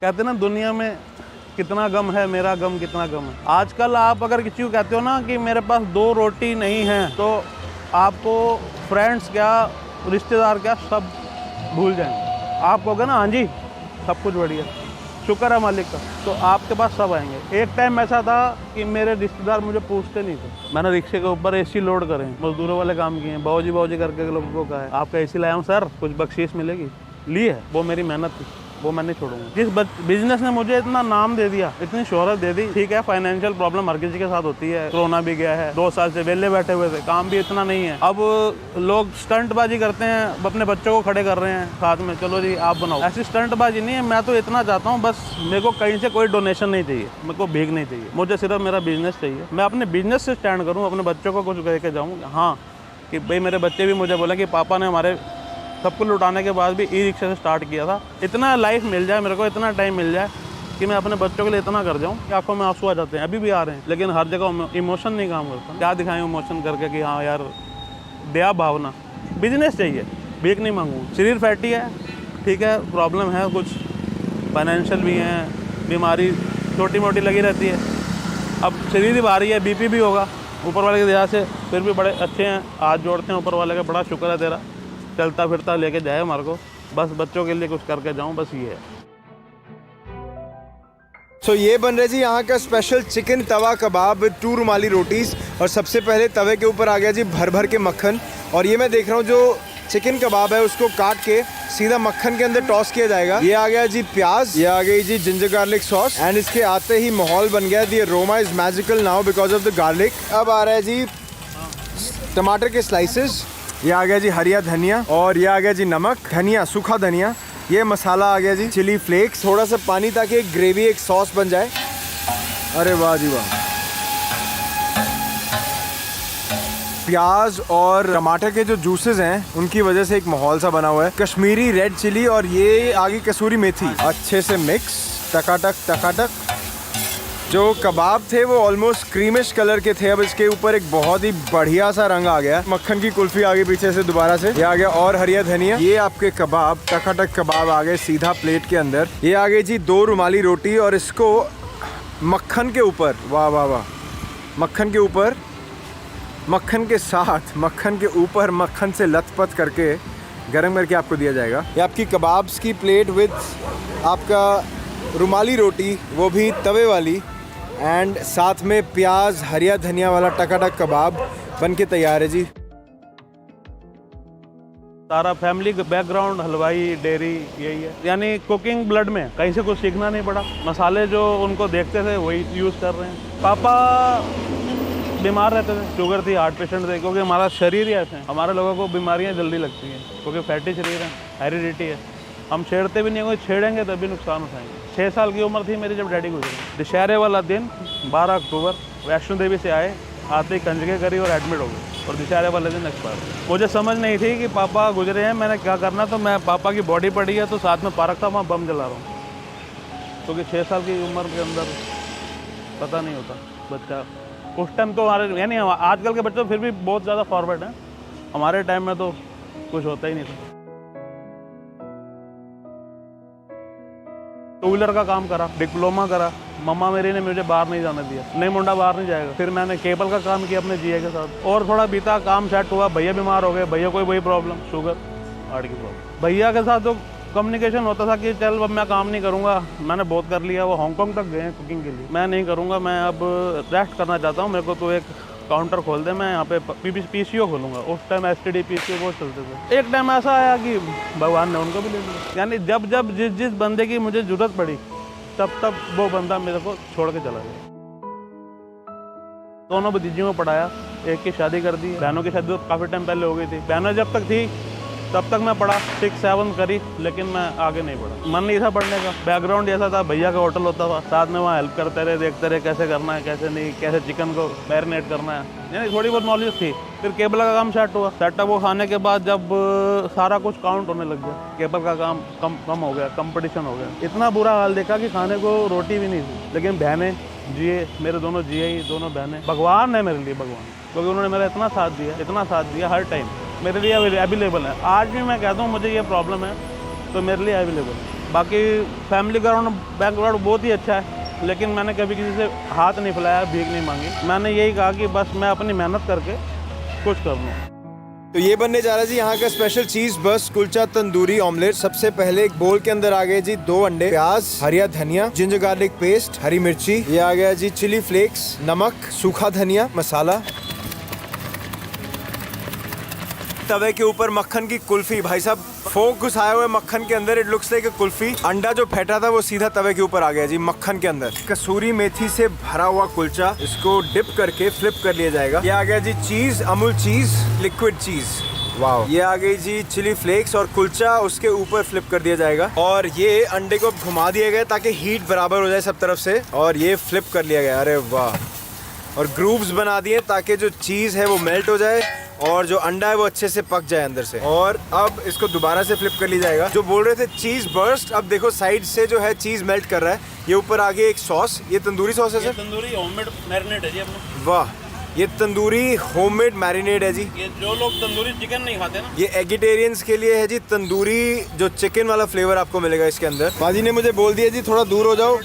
कहते ना दुनिया में कितना गम है, मेरा गम कितना गम है। आजकल आप अगर किसी को कहते हो ना कि मेरे पास 2 रोटी नहीं है, तो आपको फ्रेंड्स क्या, रिश्तेदार क्या, सब भूल जाएंगे। आप कहोगे ना हाँ जी सब कुछ बढ़िया, शुक्र है मालिक का, तो आपके पास सब आएंगे। एक टाइम ऐसा था कि मेरे रिश्तेदार मुझे पूछते नहीं थे। मैंने रिक्शे के ऊपर एसी लोड करे, मजदूरों वाले काम किए, बाऊजी करके लोगों को कहा है आपका एसी लाया हूँ सर, कुछ बख्शीश मिलेगी, ली है। वो मेरी मेहनत थी, वो मैं नहीं छोड़ूंगा। जिस बिजनेस ने मुझे इतना नाम दे दिया, इतनी शोहरत दे दी, ठीक है फाइनेंशियल प्रॉब्लम हर किसी के साथ होती है, कोरोना भी गया है, 2 साल से वेले बैठे हुए थे, काम भी इतना नहीं है। अब लोग स्टंटबाजी करते हैं, अपने बच्चों को खड़े कर रहे हैं साथ में, चलो जी आप बनाओ। ऐसी स्टंटबाजी नहीं है। मैं तो इतना चाहता हूँ, बस मेरे को कहीं से कोई डोनेशन नहीं चाहिए, मेरे को भीख नहीं चाहिए, मुझे सिर्फ मेरा बिजनेस चाहिए। मैं अपने बिजनेस से स्टैंड करूँ, अपने बच्चों को कुछ कह के जाऊँ, हाँ कि भाई मेरे बच्चे भी मुझे बोले कि पापा ने हमारे सब कुछ लुटाने के बाद भी ई रिक्शा से स्टार्ट किया था। इतना लाइफ मिल जाए मेरे को, इतना टाइम मिल जाए कि मैं अपने बच्चों के लिए इतना कर जाऊँ कि आंखों में आंसू आ जाते हैं, अभी भी आ रहे हैं, लेकिन हर जगह इमोशन नहीं काम करता। क्या दिखाएं इमोशन करके कि हाँ यार दया भावना। बिजनेस चाहिए, भीख नहीं मांगूँ। शरीर फैटी है, ठीक है, प्रॉब्लम है कुछ, फाइनेंशियल भी हैं, बीमारी छोटी मोटी लगी रहती है। अब शरीर ही भारी है, बीपी भी होगा, ऊपर वाले की दया से फिर भी बड़े अच्छे हैं। हाथ जोड़ते हैं ऊपर वाले का, बड़ा शुक्र है तेरा, चलता फिरता लेके जाए हमारे को, बस बच्चों के लिए कुछ करके जाऊं, बस ये है। तो ये बन रहे जी यहाँ का special chicken Tawa kebab with 2 रुमाली रोटीज। और सबसे पहले तवे के ऊपर आ गया जी भर भर के मक्खन। और ये मैं देख रहा हूँ जो चिकन कबाब है उसको काट के सीधा मक्खन के अंदर टॉस किया जाएगा। ये आ गया जी प्याज, ये आ गई जी जिंजर गार्लिक सॉस, एंड इसके आते ही माहौल बन गया। The aroma is magical now because of the garlic. अब आ रहा है जी टमाटर के स्लाइसेस, ये आ गया जी हरिया धनिया, और ये आ गया जी नमक, धनिया, सूखा धनिया, ये मसाला आ गया जी चिली फ्लेक्स, थोड़ा सा पानी ताकि एक ग्रेवी, एक सॉस बन जाए। अरे वाह जी वाह। प्याज और टमाटर के जो जूसेस हैं उनकी वजह से एक माहौल सा बना हुआ है। कश्मीरी रेड चिली और ये आगे कसूरी मेथी, अच्छे से मिक्स, टकाटक टकाटक। जो कबाब थे वो ऑलमोस्ट क्रीमिश कलर के थे, अब इसके ऊपर एक बहुत ही बढ़िया सा रंग आ गया। मक्खन की कुल्फी आ गई पीछे से दोबारा से, ये आ गया और हरिया धनिया। ये आपके कबाब, टकाटक कबाब आ गए सीधा प्लेट के अंदर। ये आ गई जी 2 रुमाली रोटी, और इसको मक्खन के ऊपर, वाह वाह वाह, मक्खन के ऊपर, मक्खन के साथ, मक्खन के ऊपर, मक्खन से लथपथ करके गरम करके आपको दिया जाएगा। ये आपकी कबाब्स की प्लेट विद आपका रुमाली रोटी, वो भी तवे वाली, एंड साथ में प्याज, हरिया धनिया वाला टकाटक कबाब बन के तैयार है जी। सारा फैमिली बैकग्राउंड हलवाई, डेयरी, यही है, यानी कुकिंग ब्लड में, कहीं से कुछ सीखना नहीं पड़ा। मसाले जो उनको देखते थे वही यूज़ कर रहे हैं। पापा बीमार रहते थे, शुगर थी, हार्ट पेशेंट थे, क्योंकि हमारा शरीर ही ऐसे है, हमारे लोगों को बीमारियां जल्दी लगती हैं क्योंकि फैटी शरीर है, हेरिडिटी है। हम छेड़ते भी नहीं, कोई छेड़ेंगे तभी नुकसान उठाएंगे। 6 साल की उम्र थी मेरी जब डैडी गुजरे। दशहरे वाला दिन 12 अक्टूबर वैष्णो देवी से आए, आते ही कंजके करी और एडमिट हो गए, और दशहरे वाले दिन एक्सपायर। मुझे समझ नहीं थी कि पापा गुजरे हैं, मैंने क्या करना। तो मैं, पापा की बॉडी पड़ी है तो साथ में पार्क था, वहाँ बम जला रहा हूँ, क्योंकि 6 साल की उम्र के अंदर पता नहीं होता बच्चा। उस टाइम तो हमारे, यानी आजकल के बच्चे फिर भी बहुत ज़्यादा फॉरवर्ड हैं, हमारे टाइम में तो कुछ होता ही नहीं था। 2 व्हीलर का काम करा, डिप्लोमा करा, मम्मा मेरी ने मुझे बाहर नहीं जाने दिया, नहीं मुंडा बाहर नहीं जाएगा। फिर मैंने केबल का काम किया अपने जीए के साथ, और थोड़ा बीता, काम सेट हुआ, भैया बीमार हो गए, भैया कोई वही प्रॉब्लम, शुगर, हार्ट की प्रॉब्लम। भैया के साथ तो कम्युनिकेशन होता था कि चल अब मैं काम नहीं करूँगा, मैंने बहुत कर लिया। वो हांगकांग तक गए हैं कुकिंग के लिए, मैं नहीं करूँगा, मैं अब रेस्ट करना चाहता हूँ, मेरे को तो एक काउंटर खोल दे, मैं यहाँ पे पीसीओ खोलूँगा। उस टाइम एसटीडी पीसीओ बहुत चलते थे। एक टाइम ऐसा आया कि भगवान ने उनको भी ले लिया, यानी जब जब जिस बंदे की मुझे ज़रूरत पड़ी तब वो बंदा मेरे को छोड़ के चला गया। दोनों भतीजियों को पढ़ाया, एक की शादी कर दी, बहनों की शादी तो काफ़ी टाइम पहले हो गई थी। बहनों जब तक थी तब तक मैं पढ़ा, 6-7 करी, लेकिन मैं आगे नहीं पढ़ा, मन नहीं था पढ़ने का। बैकग्राउंड ऐसा था, भैया का होटल होता था, साथ में वहाँ हेल्प करते रहे, देखते रहे कैसे करना है, कैसे नहीं, कैसे चिकन को मैरिनेट करना है, यानी थोड़ी बहुत नॉलेज थी। फिर केबल का काम सेट हुआ, सेटअप वो खाने के बाद जब सारा कुछ काउंट होने लग गया, केबल का काम कम हो गया, कंपटीशन हो गया। इतना बुरा हाल देखा कि खाने को रोटी भी नहीं थी, लेकिन बहनें जिए, मेरे दोनों जिए ही, दोनों बहनें भगवान है मेरे लिए, भगवान, क्योंकि उन्होंने मेरा इतना साथ दिया, हर टाइम मेरे लिए अवेलेबल है। आज भी मैं कहता हूँ मुझे ये प्रॉब्लम है तो मेरे लिए अवेलेबल है। बाकी फैमिली बैकग्राउंड बहुत ही अच्छा है, लेकिन मैंने कभी किसी से हाथ नहीं फैलाया, भीख नहीं मांगी। मैंने यही कहा कि बस मैं अपनी मेहनत करके कुछ कर लूँ। तो ये बनने जा रहा है जी यहाँ का special cheese burst kulcha tandoori omelette. सबसे पहले एक बोल के अंदर आ गए जी 2 अंडे, प्याज, हरिया धनिया, जिंजर गार्लिक पेस्ट, हरी मिर्ची, ये आ गया जी चिली फ्लेक्स, नमक, सूखा धनिया, मसाला। तवे के ऊपर मक्खन की कुल्फी, भाई साहब फोक घुसाए हुए मक्खन के अंदर, इट लुक्स लाइक अ कुल्फी। अंडा जो फेंटा था वो सीधा तवे के ऊपर आ गया जी मक्खन के अंदर। कसूरी मेथी से भरा हुआ कुलचा, इसको डिप करके फ्लिप कर लिया जाएगा। ये आ गया जी चीज, अमूल चीज, लिक्विड चीज, वाओ। ये आ गई जी चिली फ्लेक्स और कुलचा उसके ऊपर फ्लिप कर दिया जाएगा। और ये अंडे को घुमा दिया गया ताकि हीट बराबर हो जाए सब तरफ से, और ये फ्लिप कर लिया गया। अरे वाह। और ग्रूव्स बना दिए ताकि जो चीज है वो मेल्ट हो जाए और जो अंडा है वो अच्छे से पक जाए अंदर से। और अब इसको दोबारा से फ्लिप कर लिया जाएगा। जो बोल रहे थे चीज बर्स्ट, अब देखो साइड से जो है चीज मेल्ट कर रहा है। ये ऊपर आगे एक सॉस, ये तंदूरी सॉस है सर? तंदूरी होममेड मैरिनेट है जी अपना। वाह, ये तंदूरी होममेड मैरिनेट है जी। ये जो लोग तंदूरी चिकन नहीं खाते ना, ये एगिटेरियंस के लिए है जी। तंदूरी जो चिकन वाला फ्लेवर आपको मिलेगा इसके अंदर। बाजी ने मुझे बोल दिया जी थोड़ा दूर हो जाओ,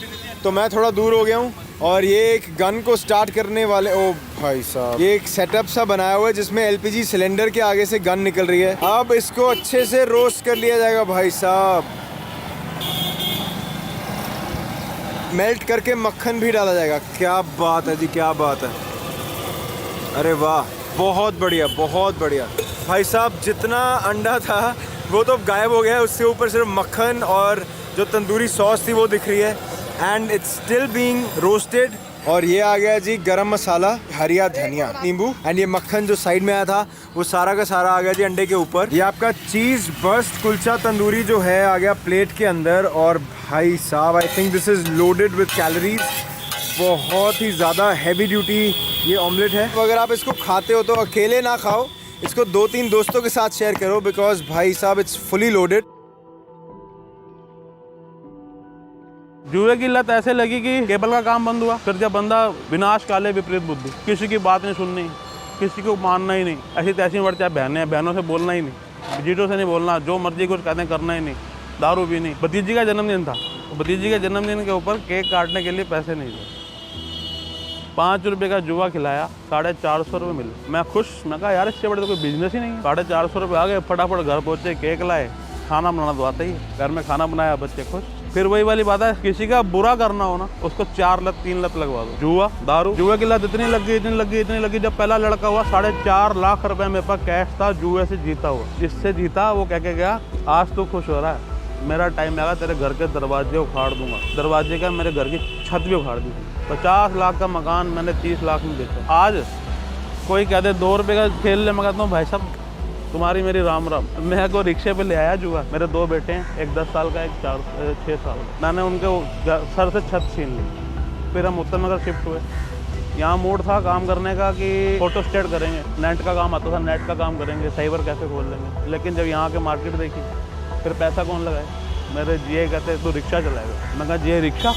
तो मैं थोड़ा दूर हो गया हूँ। और ये एक गन को स्टार्ट करने वाले, ओ भाई साहब, ये एक सेटअप सा बनाया हुआ है जिसमें एलपीजी सिलेंडर के आगे से गन निकल रही है। अब इसको अच्छे से रोस्ट कर लिया जाएगा भाई साहब। मेल्ट करके मक्खन भी डाला जाएगा। क्या बात है जी, क्या बात है। अरे वाह, बहुत बढ़िया, बहुत बढ़िया भाई साहब। जितना अंडा था वो तो गायब हो गया है, उसके ऊपर सिर्फ मक्खन और जो तंदूरी सॉस थी वो दिख रही है। And it's still being roasted. और ये आ गया जी गरम मसाला, हरिया धनिया, नींबू, एंड ये मक्खन जो साइड में आया था वो सारा का सारा आ गया जी अंडे के ऊपर। ये आपका चीज बर्स्ट कुलचा तंदूरी जो है आ गया प्लेट के अंदर। और भाई साहब, I think this is loaded with calories. बहुत ही ज़्यादा हैवी ड्यूटी ये ऑमलेट है। अगर आप इसको खाते हो तो अकेले ना खाओ, इसको 2-3 दोस्तों के साथ शेयर करो, बिकॉज भाई साहब इट्स फुली लोडेड। जुए की लत ऐसे लगी कि केबल का काम बंद हुआ। फिर जब बंदा विनाश काले विपरीत बुद्धि, किसी की बात नहीं सुननी, किसी को मानना ही नहीं, ऐसी तैसी वर्ड, चाहे बहनें, बहनों से बोलना ही नहीं, जीटों से नहीं बोलना, जो मर्जी कुछ कहते हैं करना ही नहीं, दारू भी नहीं। भतीजी का जन्मदिन था, भतीजी के जन्मदिन के ऊपर केक काटने के लिए पैसे नहीं थे। 5 रुपये का जुआ खिलाया, 450 रुपये मिले। मैं खुश, मैं कहा यार इससे बड़े तो कोई बिजनेस ही नहीं है। 450 रुपये आ गए, फटाफट घर पहुँचे, केक लाए, खाना बनाना तो आता ही है, घर में खाना बनाया, बच्चे खुश। फिर वही वाली बात है, किसी का बुरा करना हो ना, उसको 4 लत 3 लत लगवा दो। जुआ, दारू, जुए की लत इतनी लग गई, इतनी लग गई, इतनी लगी। जब पहला लड़का हुआ 4.5 लाख रुपए मेरे पास कैश था, जुए से जीता हुआ। जिससे जीता वो कह के गया आज तो खुश हो रहा है, मेरा टाइम आएगा तेरे घर के दरवाजे उखाड़ दूंगा। दरवाजे का मेरे घर की छत भी उखाड़ दी थी। 50 लाख का मकान मैंने 30 लाख में बेचा। आज कोई कह दे 2 रुपये का खेल ले, मैं कहता हूँ भाई साहब तुम्हारी मेरी राम राम। मैं को रिक्शे पे ले आया जुआ। मेरे 2 बेटे हैं, एक 10 साल का, एक 6 साल का। मैंने उनके सर से छत छीन ली। फिर हम उत्तर नगर शिफ्ट हुए। यहाँ मूड था काम करने का कि फोटो स्टेट करेंगे, नेट का काम आता था, नेट का काम करेंगे, साइबर कैफे खोल लेंगे। लेकिन जब यहाँ के मार्केट देखी, फिर पैसा कौन लगाए। मेरे जीए कहते तू रिक्शा चलाएगा। मैं कहा जीए रिक्शा,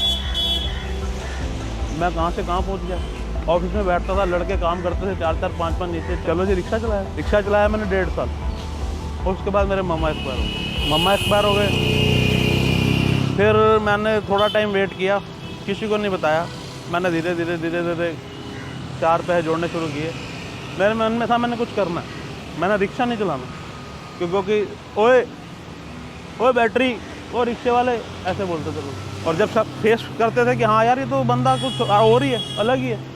मैं कहाँ से कहाँ पहुँच गया। ऑफिस में बैठता था, लड़के काम करते थे 4-4, 5-5 नीचे, चलो जी रिक्शा चलाया। रिक्शा चलाया मैंने 1.5 साल। उसके बाद मेरे मम्मा एक्सपायर हो गए। मम्मा एक्सपायर हो गए, फिर मैंने थोड़ा टाइम वेट किया, किसी को नहीं बताया। मैंने धीरे धीरे 4 पैसे जोड़ने शुरू किए। मेरे मन में था मैंने कुछ करना है, मैंने रिक्शा नहीं चलाना, क्योंकि ओए बैटरी, वो रिक्शे वाले ऐसे बोलते थे लोग। और जब सब फेस करते थे कि हाँ यार ये तो बंदा कुछ और ही है, अलग ही है,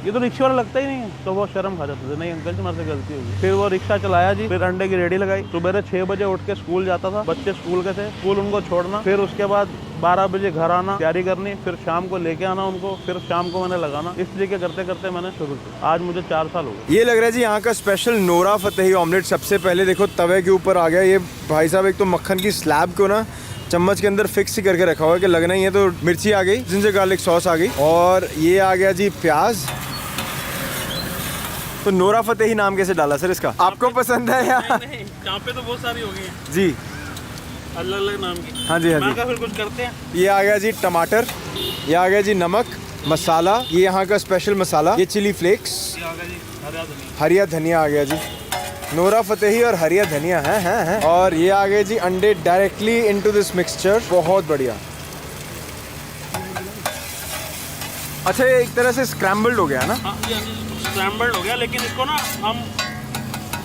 ये तो रिक्शे वाला लगता ही नहीं है, तो वो शर्म खा जाते थे, नहीं अंकल जी मेरे से गलती होगी। फिर वो रिक्शा चलाया जी, फिर अंडे की रेडी लगाई। सुबह 6 बजे उठ के स्कूल जाता था, बच्चे स्कूल के थे, स्कूल उनको छोड़ना, फिर उसके बाद 12 बजे घर आना, तैयारी करनी, फिर शाम को लेके आना उनको, फिर शाम को मैंने लगाना। इस तरीके करते करते मैंने शुरू किया। आज मुझे 4 साल हो गए। ये लग रहा है जी यहाँ का स्पेशल नोरा फतेही ऑमलेट। सबसे पहले देखो तवे के ऊपर आ गया ये भाई साहब, एक तो मक्खन की स्लैब को ना चम्मच के अंदर फिक्स ही करके रखा हुआ है कि लगना ही है। तो मिर्ची आ गई, जिंजर गार्लिक सॉस आ गई, और ये आ गया जी प्याज। तो नोरा फतेही नाम कैसे डाला सर इसका? आपको पसंद है या? नहीं, यहाँ पे तो बहुत सारी हो गई हैं जी, अलग अलग नाम की। हाँ जी, हाँ जी। फिर कुछ करते हैं। ये आ गया जी टमाटर, ये आ गया जी नमक, मसाला, ये यहाँ का स्पेशल मसाला, ये चिली फ्लेक्स, ये आ गया जी हरा धनिया, हरिया धनिया आ गया जी, नोरा फतेही और हरिया धनिया है। और ये आ गए जी अंडे डायरेक्टली इनटू दिस मिक्सचर, बहुत बढ़िया। अच्छा ये एक तरह से स्क्रैम्बल्ड हो गया ना? हाँ ये स्क्रैम्बल्ड हो गया, लेकिन इसको ना हम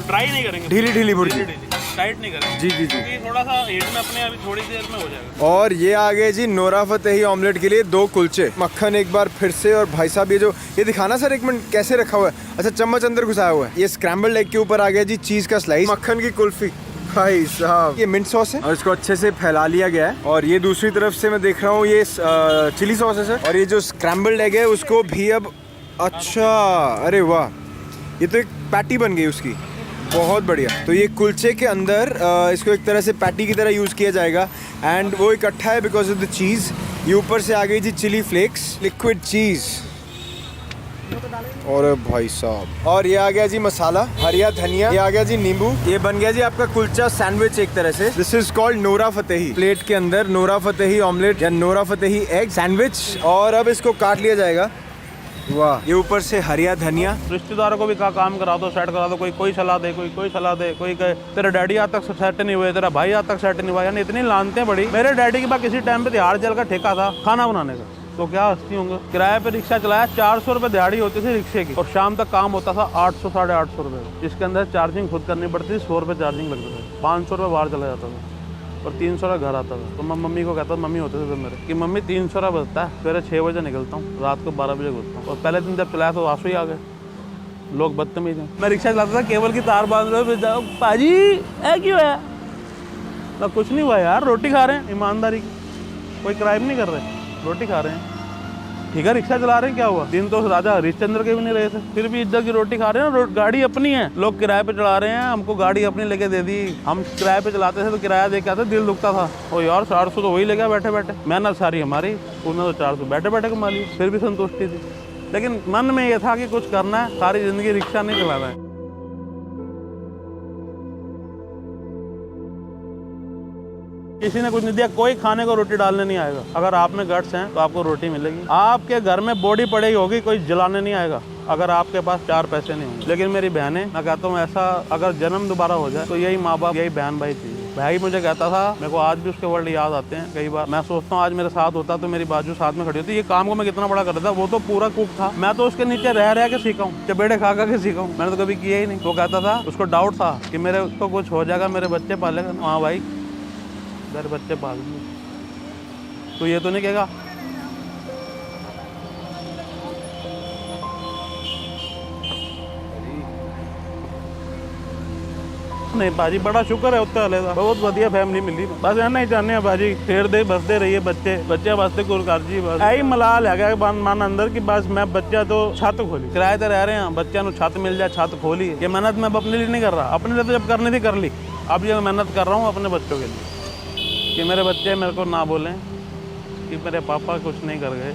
ड्राई नहीं करेंगे, ढीली भुर्जी, टाइट नहीं करेंगे। जी क्योंकि थोड़ा सा हीट में अपने अभी थोड़ी देर में हो जाएगा। और ये आ गए जी नोरा फतेही ऑमलेट के लिए 2 कुलचे, मक्खन एक बार फिर से। और भाई साहब ये दिखाना सर एक मिनट कैसे रखा हुआ है। अच्छा चम्मच अंदर घुसाया हुआ है। ये स्क्रैम्बल्ड एग के ऊपर आ गया जी चीज का स्लाइस, मक्खन की कुल्फी। भाई साहब ये मिंट सॉस है और इसको अच्छे से फैला लिया गया है। और ये दूसरी तरफ से मैं देख रहा हूँ ये चिली सॉस है सर। और ये जो स्क्रैम्बल्ड एग है उसको भी अब, अच्छा अरे वाह, ये तो एक पैटी बन गई उसकी, बहुत बढ़िया। तो ये कुलचे के अंदर इसको एक तरह से पैटी की तरह यूज़ किया जाएगा एंड वो इकट्ठा है बिकॉज ऑफ द चीज़। ये ऊपर से आ गई जी चिली फ्लेक्स, लिक्विड चीज़, और भाई साहब। और ये आ गया जी मसाला, हरिया धनिया, ये आ गया जी नींबू। ये बन गया जी आपका कुलचा सैंडविच एक तरह से। This is called Nora Fatehi. Plate के अंदर नोरा फतेही ऑमलेट या नोरा फतेही एग सैंडविच। और अब इसको काट लिया जाएगा। वाह, ये ऊपर से हरिया धनिया। रिश्तेदारों को भी काम करा दो, सेट करा दो, कोई सलाह दे, कोई सलाह दे, कोई कहे तेरे डैडी आज तक सेट नहीं हुए, तेरा भाई आज तक सेट नहीं हुआ। यानी इतनी लानते बड़ी। मेरे डैडी के पास किसी टाइम पे दिहाड़ जल का ठेका था खाना बनाने का, तो क्या हंसती होंगे। किराए पे रिक्शा चलाया, 400 रुपये दिहाड़ी होती थी रिक्शे की, और शाम तक काम होता था 800 साढ़े 800 रुपये। इसके अंदर चार्जिंग खुद करनी पड़ती थी, 100 रुपये चार्जिंग लगते थे, 500 रुपये बाहर चला जाता था और 300 रुपये घर आता था। तो मैं मम्मी को कहता, मम्मी होते थे मेरे, कि मम्मी 300 रुपये बचता है, सवेरे 6 बजे निकलता हूँ, रात को 12 बजे घुसता हूँ। और पहले दिन जब चलाया तो आंसू ही आ गए, लोग बदतमीज हैं। मैं रिक्शा चलाता था, केबल की तार बांध रहे जाओ, पाजी ऐ क्यों है? ना कुछ नहीं हुआ यार, रोटी खा रहे हैं ईमानदारी की, कोई क्राइम नहीं कर रहे, रोटी खा रहे हैं, ठीक है रिक्शा चला रहे हैं, क्या हुआ? दिन तो राजा हरिश्चंद्र के भी नहीं रहे थे, फिर भी इज्जत की रोटी खा रहे हैं। गाड़ी अपनी है, लोग किराए पे चला रहे हैं, हमको गाड़ी अपनी लेके दे दी। हम किराए पे चलाते थे तो किराया दे के आते, दिल दुखता था। ओ यार 400 तो वही ले गया बैठे बैठे, मेहनत सारी हमारी, उन्होंने तो 400 बैठे बैठे कमा ली, फिर भी संतुष्टि थी। लेकिन मन में ये था कि कुछ करना है, सारी जिंदगी रिक्शा नहीं चलाना है। किसी ने कुछ नहीं दिया, कोई खाने को रोटी डालने नहीं आएगा। अगर आप में गट्स हैं तो आपको रोटी मिलेगी। आपके घर में बॉडी पड़ेगी होगी, कोई जलाने नहीं आएगा अगर आपके पास 4 पैसे नहीं होंगे। लेकिन मेरी बहनें, मैं कहता हूँ ऐसा अगर जन्म दोबारा हो जाए तो यही माँ बाप, यही बहन भाई चाहिए। भाई मुझे कहता था, मेरे को आज भी उसके वर्ड याद आते हैं कई बार। मैं सोचता हूँ आज मेरे साथ होता तो मेरी बाजू साथ में खड़ी होती। ये काम को मैं कितना बड़ा कर रहा था, वो तो पूरा कुक था, मैं तो उसके नीचे रह के सीखा हूँ, चपेड़े खा के सीखा हूँ, मैंने तो कभी किया ही नहीं। वो कहता था, उसको डाउट था कि मेरे को कुछ हो जाएगा, मेरे बच्चे पालेगा। हाँ भाई, मेरे बच्चे पाल दूँ, तो ये तो नहीं कहेगा नहीं। भाजी बड़ा शुक्र है उत्तर वाले का, बहुत बढ़िया फैमिली मिली। बस इन्ना ही चाहते हैं भाजी, खेलते बसते रहिए, बच्चे वास्ते गुरकार जी, बस यही मलाल है मन अंदर की। बस मैं बच्चा तो छत खोली, किराए तो रह रहे हैं, बच्चा नु छत मिल जाए, छत खोली। ये मेहनत मैं अपने लिए नहीं कर रहा, अपने लिए तो जब करनी थी कर ली, अब ये मेहनत कर रहा हूँ अपने बच्चों के लिए, कि मेरे बच्चे मेरे को ना बोलें कि मेरे पापा कुछ नहीं कर गए।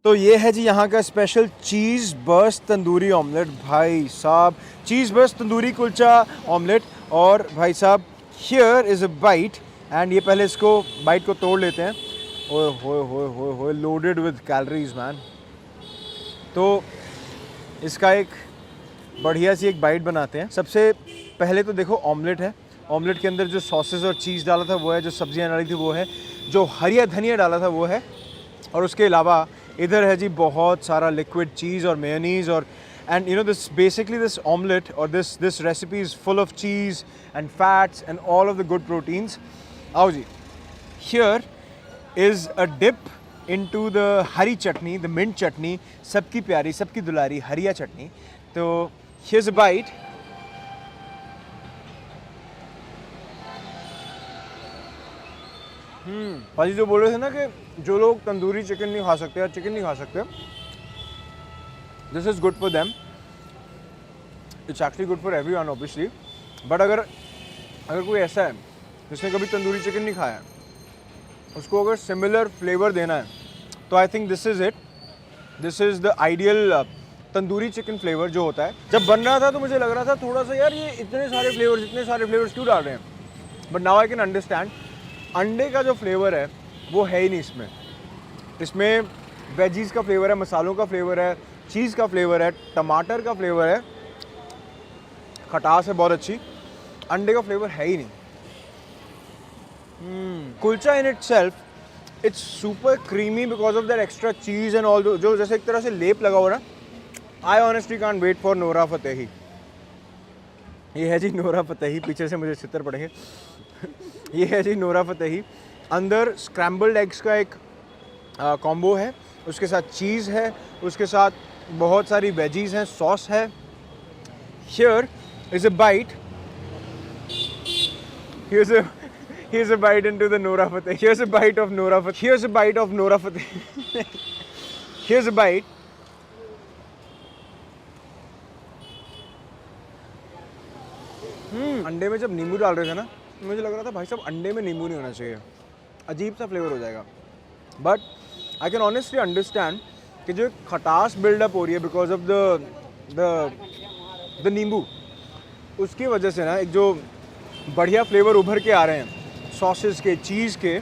तो ये है जी यहाँ का special cheese burst tandoori omelette. भाई साहब, cheese burst tandoori kulcha omelette. और भाई साहब, here is a bite, and ये पहले इसको बाइट को तोड़ लेते हैं। ओए होए होए होए होए, लोडेड विद कैलोरीज मैन। तो इसका एक बढ़िया सी एक बाइट बनाते हैं। सबसे पहले तो देखो ऑमलेट है, ऑमलेट के अंदर जो सॉसेस और चीज़ डाला था वो है, जो सब्जियाँ डाली थी वो है, जो हरिया धनिया डाला था वो है, और उसके अलावा इधर है जी बहुत सारा लिक्विड चीज़ और मेयोनीज। और and you know this basically this omelette और this recipe is full of cheese and fats and all of the good proteins. आओ जी, here is a dip into the hari chutney, the mint chutney, सबकी प्यारी सबकी दुलारी हरिया चटनी। तो हियर्स अ bite. भाजी जो बोल रहे थे ना कि जो लोग तंदूरी चिकन नहीं खा सकते या चिकन नहीं खा सकते, this is good for them, it's actually good for everyone obviously. But अगर कोई ऐसा है जिसने कभी तंदूरी चिकन नहीं खाया है, उसको अगर सिमिलर फ्लेवर देना है तो I think this is it. This is the ideal tandoori chicken flavour जो होता है। जब बन रहा था तो मुझे लग रहा था थोड़ा सा यार ये इतने सारे फ्लेवर्स क्यों डाल रहे हैं, but now I can understand. अंडे का जो फ्लेवर है वो है ही नहीं इसमें। इसमें वेजीज का फ्लेवर है, मसालों का फ्लेवर है, चीज़ का फ्लेवर है, टमाटर का फ्लेवर है, खटास है बहुत अच्छी, अंडे का फ्लेवर है ही नहीं। Kulcha in itself it's super creamy because of that extra cheese and all, जो जैसे एक तरह से लेप लगा हुआ ना। I honestly can't wait for Nora Fatehi. ये है जी नोरा फतेही, पीछे से मुझे छितर पड़ेंगे। ये है जी नोरा फतेही। अंदर स्क्रैम्बल्ड एग्स का एक कॉम्बो है, उसके साथ चीज़ है, उसके साथ बहुत सारी वेजीज हैं, सॉस है। Here is a bite, here's a bite into the Noora Fateh. Here's a bite of Noora Fateh. Here's a bite of Noora Fateh. Here's a bite. अंडे में जब नींबू डाल रहे थे ना, मुझे लग रहा था भाई साहब अंडे में नींबू नहीं होना चाहिए, अजीब सा फ्लेवर हो जाएगा। But I can honestly understand कि जो खटास बिल्डअप हो रही है बिकॉज ऑफ द नींबू, उसकी वजह से ना एक जो बढ़िया फ्लेवर उभर के आ रहे हैं सॉसेस के, चीज़ के,